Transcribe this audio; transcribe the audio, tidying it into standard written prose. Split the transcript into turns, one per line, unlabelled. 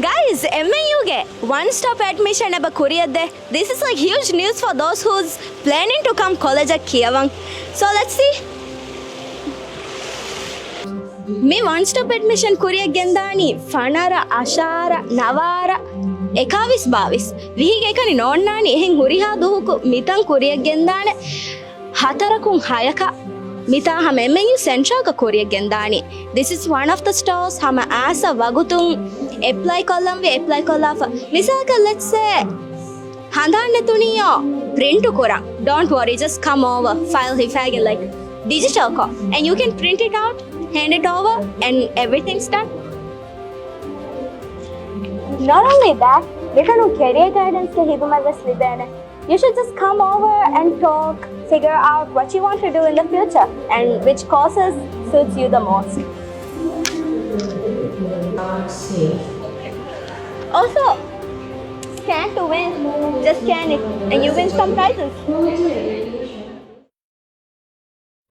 Guys, MNUಗೆ one stop admission eba kuriyadde. This is like huge news for those who's planning to come college at Kiyawang. So let's see. මේ one stop admission kuriyak gendani fanara ashara navara ekavis bavis vihige ekani nonnani ehen huriha duhuku mitan kuriyak gendane hatarakun hayaka mita hama MNU central ka kuriyak gendani. This is one of the stores hama asa wagutun apply kollafa misaka let's say handanne tuniyo print kora. Don't worry, just come over, file hifage like digital copy and you can print it out, hand it over and everything's done. Not only that, little career guidance ke higumagas lidene. You should just come over and talk, figure out what you want to do in the future and which courses suits you the most. Also, scan to win. Just scan it and you win some prizes.